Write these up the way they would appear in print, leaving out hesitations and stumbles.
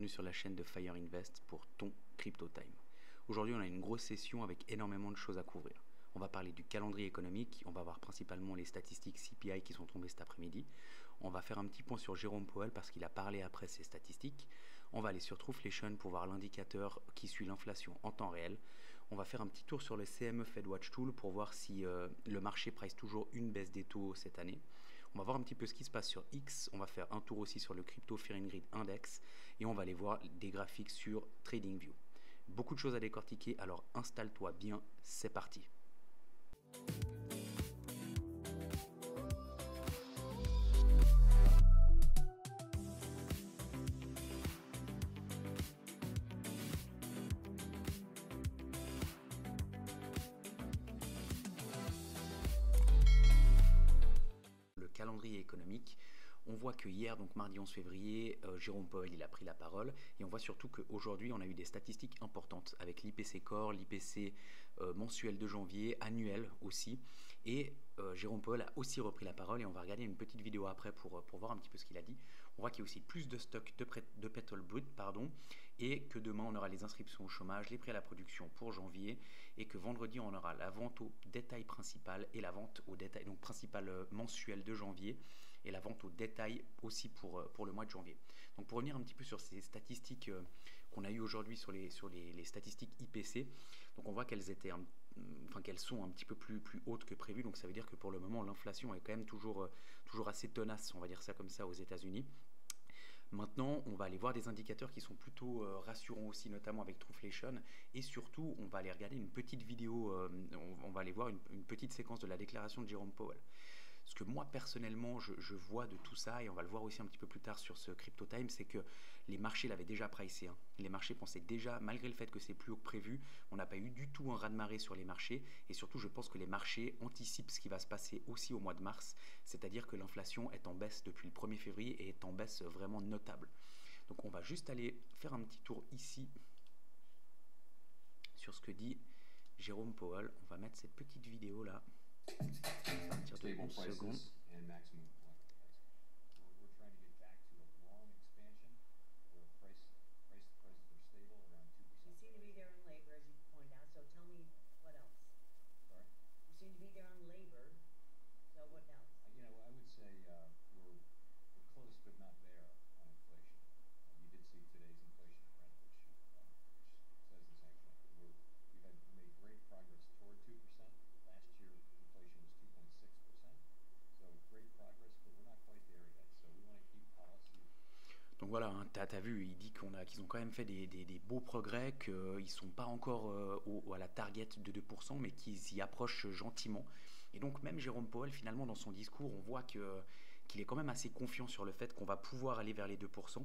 bienvenue sur la chaîne de Fire Invest pour ton Crypto Time. Aujourd'hui, on a une grosse session avec énormément de choses à couvrir. On va parler du calendrier économique, on va voir principalement les statistiques CPI qui sont tombées cet après-midi. On va faire un petit point sur Jérôme Powell parce qu'il a parlé après ces statistiques. On va aller sur Trueflation pour voir l'indicateur qui suit l'inflation en temps réel. On va faire un petit tour sur le CME FedWatch Tool pour voir si le marché price toujours une baisse des taux cette année. On va voir un petit peu ce qui se passe sur X. On va faire un tour aussi sur le Crypto Fear and Greed Index et on va aller voir des graphiques sur TradingView. Beaucoup de choses à décortiquer, alors installe-toi bien, c'est parti. Le calendrier économique, on voit que hier, donc mardi 11 février, Jérôme Powell il a pris la parole et on voit surtout qu'aujourd'hui on a eu des statistiques importantes avec l'IPC Core, l'IPC mensuel de janvier, annuel aussi, et Jérôme Powell a aussi repris la parole et on va regarder une petite vidéo après pour voir un petit peu ce qu'il a dit. On voit qu'il y a aussi plus de stocks de pétrole brut, et que demain on aura les inscriptions au chômage, les prix à la production pour janvier, et que vendredi on aura la vente au détail principal et la vente au détail, donc principal mensuel de janvier, et la vente au détail aussi pour le mois de janvier. Donc pour revenir un petit peu sur ces statistiques qu'on a eues aujourd'hui sur les statistiques IPC, donc on voit qu'elles étaient qu'elles sont un petit peu plus hautes que prévu, donc ça veut dire que pour le moment l'inflation est quand même toujours assez tenace, on va dire ça comme ça, aux États-Unis. Maintenant, on va aller voir des indicateurs qui sont plutôt rassurants aussi, notamment avec Trueflation, et surtout, on va aller regarder une petite vidéo, on va aller voir une petite séquence de la déclaration de Jérôme Powell. Ce que moi, personnellement, je vois de tout ça, et on va le voir aussi un petit peu plus tard sur ce Crypto Time, c'est que les marchés l'avaient déjà pricé. Les marchés pensaient déjà, malgré le fait que c'est plus haut que prévu, on n'a pas eu du tout un raz-de-marée sur les marchés, et surtout, je pense que les marchés anticipent ce qui va se passer aussi au mois de mars, c'est-à-dire que l'inflation est en baisse depuis le 1er février et est en baisse vraiment notable. Donc on va juste aller faire un petit tour ici sur ce que dit Jérôme Powell. On va mettre cette petite vidéo là. À partir de 11 secondes. Donc voilà, tu as vu, il dit qu'ils ont quand même fait des beaux progrès, qu'ils ne sont pas encore à la target de 2%, mais qu'ils y approchent gentiment. Et donc même Jérôme Powell, finalement, dans son discours, on voit qu'il est quand même assez confiant sur le fait qu'on va pouvoir aller vers les 2%.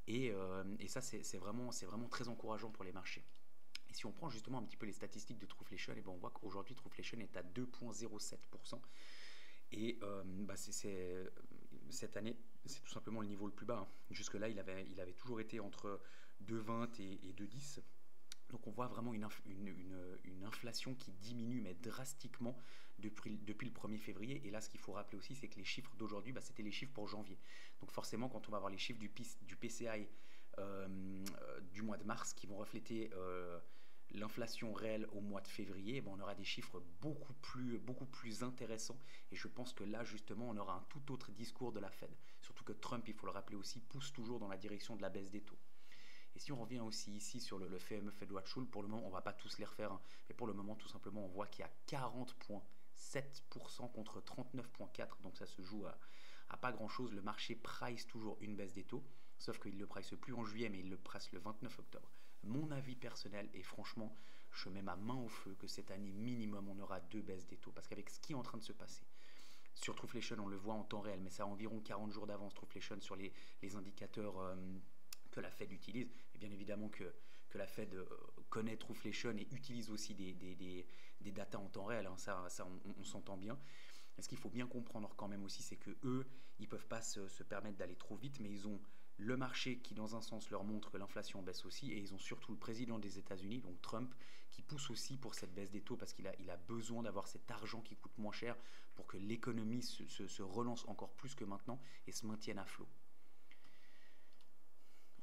Et ça, c'est vraiment très encourageant pour les marchés. Et si on prend justement un petit peu les statistiques de Trueflation, et ben on voit qu'aujourd'hui Trueflation est à 2,07%. Et cette année, c'est tout simplement le niveau le plus bas. Jusque-là, il avait toujours été entre 2,20 et 2,10. Donc on voit vraiment une inflation qui diminue, mais drastiquement, depuis le 1er février. Et là, ce qu'il faut rappeler aussi, c'est que les chiffres d'aujourd'hui, c'était les chiffres pour janvier. Donc forcément, quand on va avoir les chiffres du PCI du mois de mars qui vont refléter l'inflation réelle au mois de février, on aura des chiffres beaucoup plus intéressants, et je pense que là justement on aura un tout autre discours de la Fed, surtout que Trump, il faut le rappeler aussi, pousse toujours dans la direction de la baisse des taux. Et si on revient aussi ici sur le CME FedWatch Tool, pour le moment on ne va pas tous les refaire, mais pour le moment tout simplement on voit qu'il y a 40,7% contre 39,4%, donc ça se joue à pas grand chose. Le marché price toujours une baisse des taux, sauf qu'il ne le price plus en juillet, mais il le price le 29 octobre. Mon avis personnel, et franchement, je mets ma main au feu que cette année minimum on aura 2 baisses des taux, parce qu'avec ce qui est en train de se passer, sur Trueflation on le voit en temps réel, mais ça a environ 40 jours d'avance Trueflation sur les indicateurs que la Fed utilise, et bien évidemment que la Fed connaît Trueflation et utilise aussi des datas en temps réel, ça on s'entend bien. Et ce qu'il faut bien comprendre quand même aussi, c'est que eux, ils peuvent pas se permettre d'aller trop vite, mais ils ont le marché qui dans un sens leur montre que l'inflation baisse aussi, et ils ont surtout le président des États-Unis, donc Trump, qui pousse aussi pour cette baisse des taux parce qu'il a besoin d'avoir cet argent qui coûte moins cher pour que l'économie se relance encore plus que maintenant et se maintienne à flot.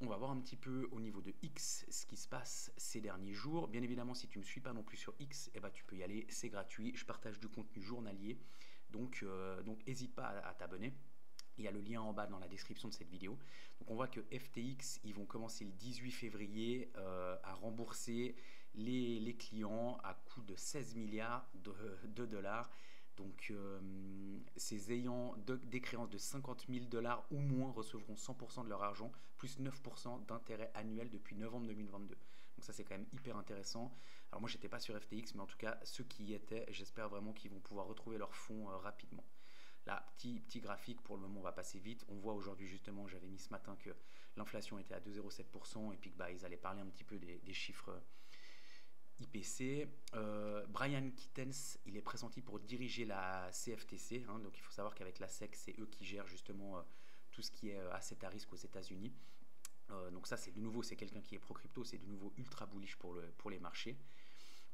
On va voir un petit peu au niveau de X ce qui se passe ces derniers jours. Bien évidemment, si tu ne me suis pas non plus sur X, eh ben, tu peux y aller, c'est gratuit. Je partage du contenu journalier, donc n'hésite pas à t'abonner. Il y a le lien en bas dans la description de cette vidéo. Donc on voit que FTX, ils vont commencer le 18 février à rembourser les clients à coût de 16 milliards de dollars. Donc ces ayants des créances de 50 000 dollars ou moins recevront 100% de leur argent, plus 9% d'intérêt annuel depuis novembre 2022. Donc ça c'est quand même hyper intéressant. Alors moi j'étais pas sur FTX, mais en tout cas ceux qui y étaient, j'espère vraiment qu'ils vont pouvoir retrouver leurs fonds rapidement. Là, petit graphique, pour le moment on va passer vite. On voit aujourd'hui justement, j'avais mis ce matin que l'inflation était à 2,07% et puis que ils allaient parler un petit peu des chiffres IPC. Brian Kittens, il est pressenti pour diriger la CFTC. Donc il faut savoir qu'avec la SEC, c'est eux qui gèrent justement tout ce qui est asset à risque aux États-Unis. Donc ça, c'est de nouveau, c'est quelqu'un qui est pro-crypto, c'est de nouveau ultra bullish pour les marchés.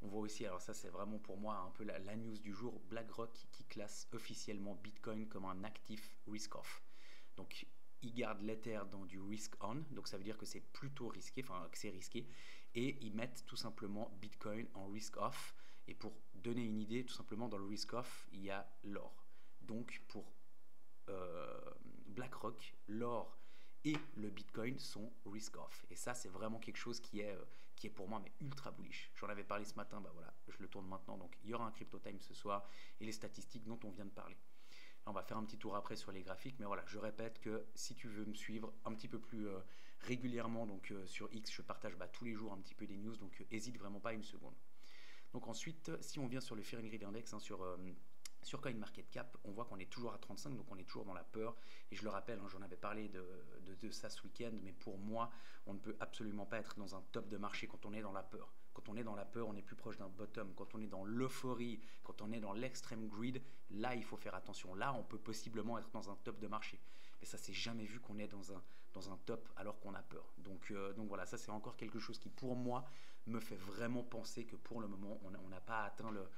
On voit aussi, alors ça c'est vraiment pour moi un peu la news du jour, BlackRock qui classe officiellement Bitcoin comme un actif risk-off. Donc ils gardent l'Ether dans du risk-on, donc ça veut dire que c'est plutôt risqué, enfin que c'est risqué, et ils mettent tout simplement Bitcoin en risk-off. Et pour donner une idée, tout simplement dans le risk-off, il y a l'or. Donc pour BlackRock, l'or et le Bitcoin sont risk-off. Et ça, c'est vraiment quelque chose qui est pour moi mais ultra bullish. J'en avais parlé ce matin, voilà, je le tourne maintenant. Donc il y aura un Crypto Time ce soir et les statistiques dont on vient de parler. Là, on va faire un petit tour après sur les graphiques, mais voilà, je répète que si tu veux me suivre un petit peu plus régulièrement, donc sur X, je partage tous les jours un petit peu des news, donc hésite vraiment pas une seconde. Donc ensuite, si on vient sur le Fear and Greed Index, sur CoinMarketCap, on voit qu'on est toujours à 35, donc on est toujours dans la peur. Et je le rappelle, j'en avais parlé de ça ce week-end, mais pour moi, on ne peut absolument pas être dans un top de marché quand on est dans la peur. Quand on est dans la peur, on est plus proche d'un bottom. Quand on est dans l'euphorie, quand on est dans l'extrême greed, là, il faut faire attention. Là, on peut possiblement être dans un top de marché. Mais ça, c'est jamais vu qu'on est dans un top alors qu'on a peur. Donc voilà, ça c'est encore quelque chose qui, pour moi, me fait vraiment penser que pour le moment, on n'a pas atteint le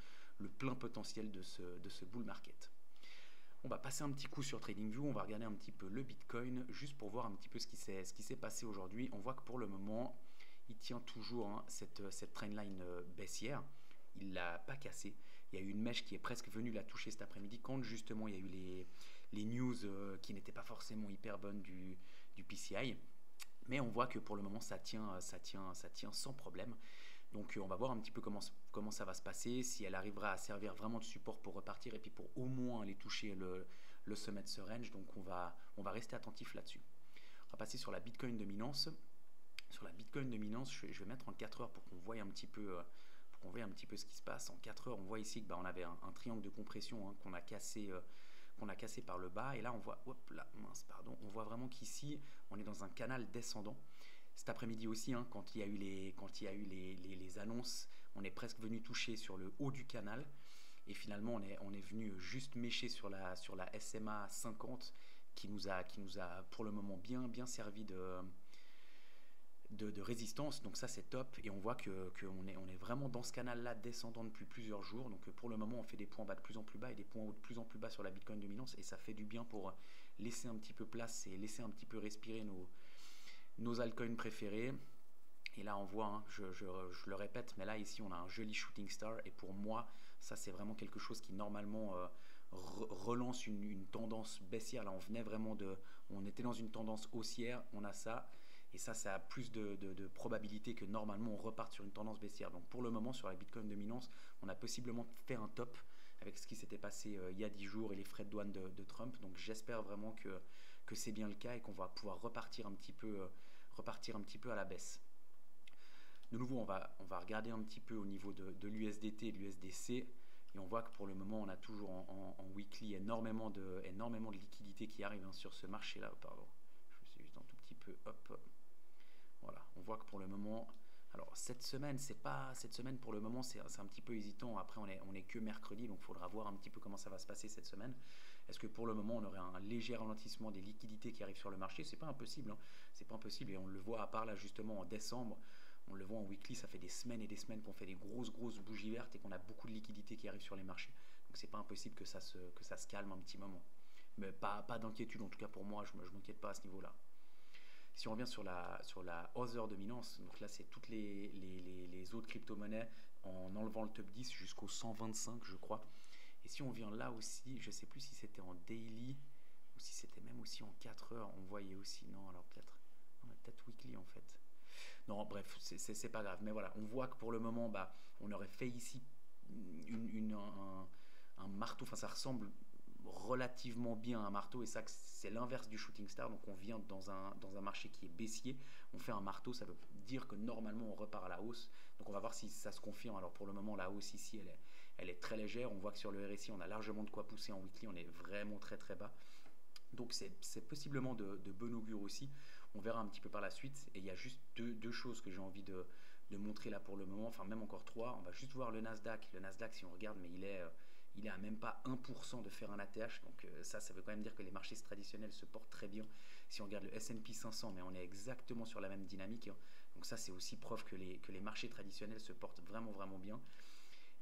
plein potentiel de ce bull market. On va passer un petit coup sur TradingView, on va regarder un petit peu le Bitcoin, juste pour voir un petit peu ce qui s'est passé aujourd'hui. On voit que pour le moment, il tient toujours cette trendline baissière. Il ne l'a pas cassé. Il y a eu une mèche qui est presque venue la toucher cet après-midi quand justement il y a eu les news qui n'étaient pas forcément hyper bonnes du PCI. Mais on voit que pour le moment, ça tient sans problème. Donc on va voir un petit peu comment ça va se passer, si elle arrivera à servir vraiment de support pour repartir et puis pour au moins aller toucher le sommet de ce range. Donc on va rester attentif là-dessus. On va passer sur la Bitcoin dominance. Sur la Bitcoin dominance, je vais mettre en 4 heures pour qu'on voie un petit peu ce qui se passe. En 4 heures, on voit ici que on avait un triangle de compression qu'on a cassé par le bas. Et là, on voit, on voit vraiment qu'ici, on est dans un canal descendant. Cet après-midi aussi, quand il y a eu les annonces, on est presque venu toucher sur le haut du canal. Et finalement, on est venu juste mécher sur la SMA 50 qui nous a pour le moment bien servi de résistance. Donc ça, c'est top. Et on voit qu'on est vraiment dans ce canal-là descendant depuis plusieurs jours. Donc pour le moment, on fait des points bas de plus en plus bas et des points hauts de plus en plus bas sur la Bitcoin dominance. Et ça fait du bien pour laisser un petit peu place et laisser un petit peu respirer nos altcoins préférés. Et là on voit, je le répète, mais là ici on a un joli shooting star et pour moi ça c'est vraiment quelque chose qui normalement relance une tendance baissière. Là on était dans une tendance haussière, on a ça et ça a plus de probabilité que normalement on reparte sur une tendance baissière. Donc pour le moment sur la Bitcoin dominance on a possiblement fait un top avec ce qui s'était passé il y a 10 jours et les frais de douane de Trump. Donc j'espère vraiment que c'est bien le cas et qu'on va pouvoir repartir un petit peu à la baisse. De nouveau, on va regarder un petit peu au niveau de l'USDT et de l'USDC et on voit que pour le moment, on a toujours en weekly énormément de liquidités qui arrivent sur ce marché-là. Pardon, je me suis juste un tout petit peu, voilà, on voit que pour le moment, alors cette semaine pour le moment, c'est un petit peu hésitant. Après, on est que mercredi, donc il faudra voir un petit peu comment ça va se passer cette semaine. Est-ce que pour le moment, on aurait un léger ralentissement des liquidités qui arrivent sur le marché? C'est pas impossible, c'est pas impossible et on le voit à part là justement en décembre. On le voit en weekly, ça fait des semaines et des semaines qu'on fait des grosses bougies vertes et qu'on a beaucoup de liquidités qui arrivent sur les marchés. Donc c'est pas impossible que ça se calme un petit moment. Mais pas d'inquiétude, en tout cas pour moi, je m'inquiète pas à ce niveau-là. Si on revient sur la other dominance, donc là c'est toutes les autres crypto-monnaies en enlevant le top 10 jusqu'au 125 je crois. Et si on vient là aussi, je sais plus si c'était en daily ou si c'était même aussi en 4 heures, on voyait aussi, non alors peut-être weekly en fait. Non bref, c'est pas grave, mais voilà, on voit que pour le moment, bah, on aurait fait ici un marteau, enfin ça ressemble relativement bien à un marteau et ça c'est l'inverse du shooting star, donc on vient dans un marché qui est baissier, on fait un marteau, ça veut dire que normalement on repart à la hausse, donc on va voir si ça se confirme. Alors pour le moment la hausse ici elle est très légère, on voit que sur le RSI on a largement de quoi pousser en weekly, on est vraiment très très bas, donc c'est possiblement de bon augure aussi, on verra un petit peu par la suite. Et il y a juste deux choses que j'ai envie de montrer là pour le moment, enfin même encore trois. On va juste voir le Nasdaq, si on regarde, mais il est à même pas 1% de faire un ATH, donc ça veut quand même dire que les marchés traditionnels se portent très bien. Si on regarde le S&P 500, mais on est exactement sur la même dynamique, hein. Donc ça c'est aussi preuve que les marchés traditionnels se portent vraiment vraiment bien.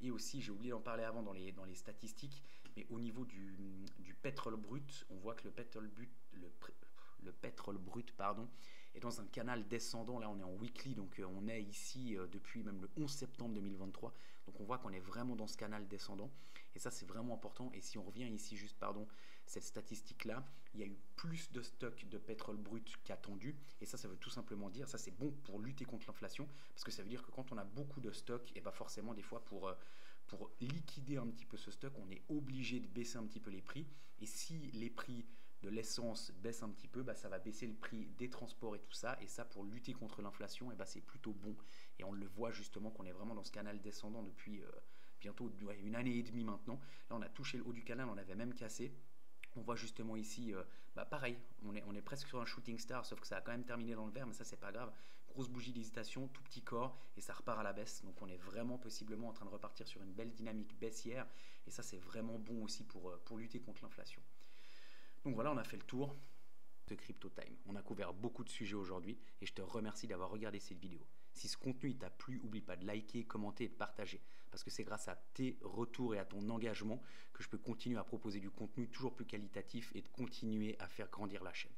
Et aussi, j'ai oublié d'en parler avant dans les statistiques, mais au niveau du pétrole brut, on voit que le pétrole brut pardon, est dans un canal descendant. Là, on est en weekly, donc on est ici depuis même le 11 septembre 2023. Donc on voit qu'on est vraiment dans ce canal descendant. Et ça, c'est vraiment important. Et si on revient ici, juste pardon, cette statistique-là, il y a eu plus de stocks de pétrole brut qu'attendu. Et ça veut tout simplement dire, ça c'est bon pour lutter contre l'inflation, parce que ça veut dire que quand on a beaucoup de stocks, et bah forcément des fois pour liquider un petit peu ce stock, on est obligé de baisser un petit peu les prix. Et si les prix de l'essence baissent un petit peu, bah, ça va baisser le prix des transports et tout ça. Et ça, pour lutter contre l'inflation, et bah, c'est plutôt bon. Et on le voit justement qu'on est vraiment dans ce canal descendant depuis bientôt une année et demie maintenant. Là, on a touché le haut du canal, on avait même cassé. On voit justement ici, bah pareil, on est presque sur un shooting star, sauf que ça a quand même terminé dans le vert, mais ça c'est pas grave. Grosse bougie d'hésitation, tout petit corps, et ça repart à la baisse. Donc on est vraiment possiblement en train de repartir sur une belle dynamique baissière, et ça c'est vraiment bon aussi pour lutter contre l'inflation. Donc voilà, on a fait le tour de Crypto Time. On a couvert beaucoup de sujets aujourd'hui, et je te remercie d'avoir regardé cette vidéo. Si ce contenu t'a plu, n'oublie pas de liker, commenter et de partager, parce que c'est grâce à tes retours et à ton engagement que je peux continuer à proposer du contenu toujours plus qualitatif et de continuer à faire grandir la chaîne.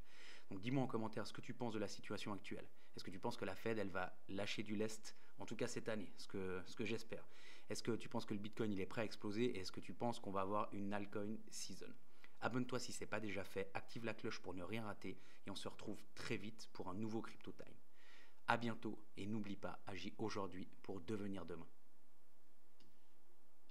Donc dis-moi en commentaire ce que tu penses de la situation actuelle. Est-ce que tu penses que la Fed, elle va lâcher du lest, en tout cas cette année, ce que j'espère? Est-ce que tu penses que le Bitcoin, il est prêt à exploser? Et est-ce que tu penses qu'on va avoir une altcoin season? Abonne-toi si ce n'est pas déjà fait, active la cloche pour ne rien rater, et on se retrouve très vite pour un nouveau Crypto Time. A bientôt, et n'oublie pas, agis aujourd'hui pour devenir demain.